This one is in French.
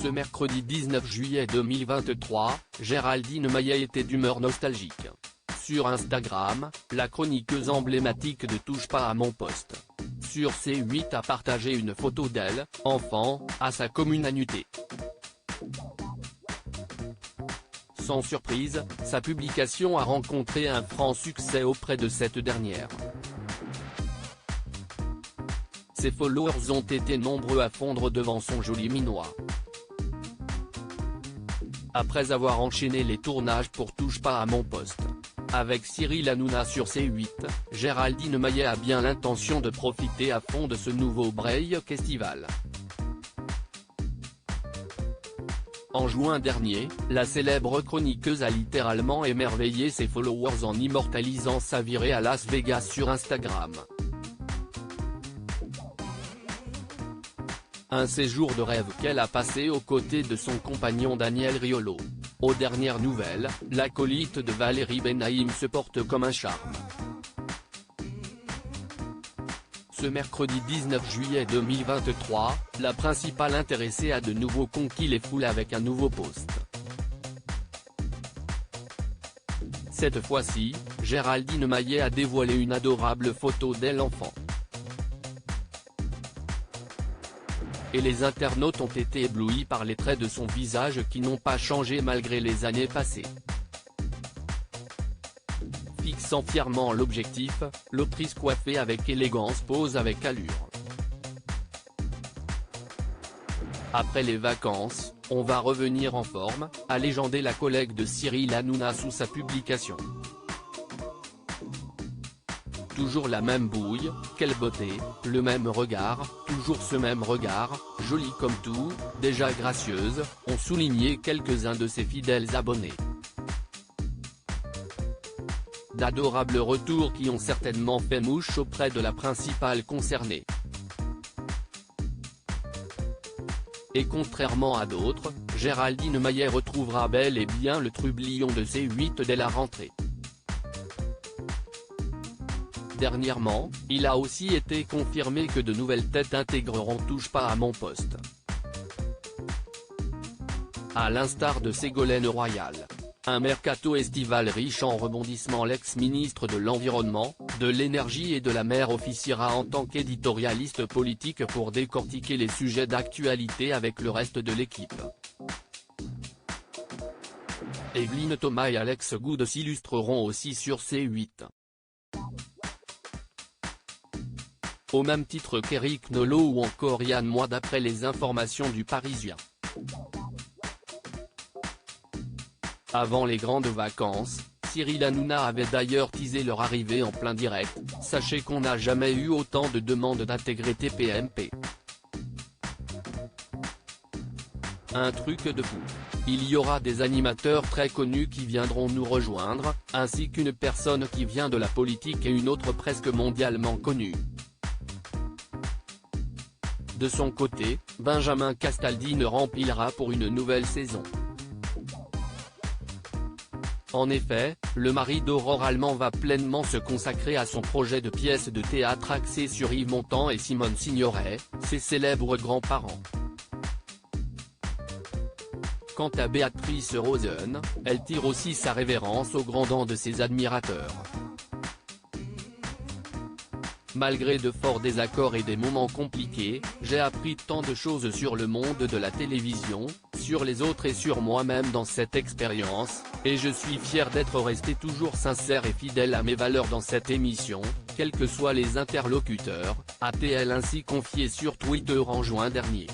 Ce mercredi 19 juillet 2023, Géraldine Maillet était d'humeur nostalgique. Sur Instagram, la chroniqueuse emblématique de Touche pas à mon poste sur C8 a partagé une photo d'elle, enfant, à sa communauté. Sans surprise, sa publication a rencontré un franc succès auprès de cette dernière. Ses followers ont été nombreux à fondre devant son joli minois. Après avoir enchaîné les tournages pour Touche pas à mon poste avec Cyril Hanouna sur C8, Géraldine Maillet a bien l'intention de profiter à fond de ce nouveau break estival. En juin dernier, la célèbre chroniqueuse a littéralement émerveillé ses followers en immortalisant sa virée à Las Vegas sur Instagram. Un séjour de rêve qu'elle a passé aux côtés de son compagnon Daniel Riolo. Aux dernières nouvelles, l'acolyte de Valérie Benaïm se porte comme un charme. Ce mercredi 19 juillet 2023, la principale intéressée a de nouveau conquis les foules avec un nouveau post. Cette fois-ci, Géraldine Maillet a dévoilé une adorable photo d'elle enfant. Et les internautes ont été éblouis par les traits de son visage qui n'ont pas changé malgré les années passées. Fixant fièrement l'objectif, l'autrice coiffée avec élégance pose avec allure. Après les vacances, on va revenir en forme, a légendé la collègue de Cyril Hanouna sous sa publication. Toujours la même bouille, quelle beauté, le même regard, toujours ce même regard, jolie comme tout, déjà gracieuse, ont souligné quelques-uns de ses fidèles abonnés. D'adorables retours qui ont certainement fait mouche auprès de la principale concernée. Et contrairement à d'autres, Géraldine Maillet retrouvera bel et bien le trublion de C8 dès la rentrée. Dernièrement, il a aussi été confirmé que de nouvelles têtes intégreront Touche pas à mon poste. À l'instar de Ségolène Royal. Un mercato estival riche en rebondissements. L'ex-ministre de l'Environnement, de l'Énergie et de la Mer officiera en tant qu'éditorialiste politique pour décortiquer les sujets d'actualité avec le reste de l'équipe. Evelyne Thomas et Alex Goud s'illustreront aussi sur C8. Au même titre qu'Éric Nolot ou encore Yann Moix d'après les informations du Parisien. Avant les grandes vacances, Cyril Hanouna avait d'ailleurs teasé leur arrivée en plein direct, sachez qu'on n'a jamais eu autant de demandes d'intégrer TPMP. Un truc de fou. Il y aura des animateurs très connus qui viendront nous rejoindre, ainsi qu'une personne qui vient de la politique et une autre presque mondialement connue. De son côté, Benjamin Castaldi remplira pour une nouvelle saison. En effet, le mari d'Aurore Allemand va pleinement se consacrer à son projet de pièce de théâtre axé sur Yves Montand et Simone Signoret, ses célèbres grands-parents. Quant à Béatrice Rosen, elle tire aussi sa révérence aux grands dents de ses admirateurs. Malgré de forts désaccords et des moments compliqués, j'ai appris tant de choses sur le monde de la télévision, sur les autres et sur moi-même dans cette expérience, et je suis fier d'être resté toujours sincère et fidèle à mes valeurs dans cette émission, quels que soient les interlocuteurs, a-t-elle ainsi confié sur Twitter en juin dernier.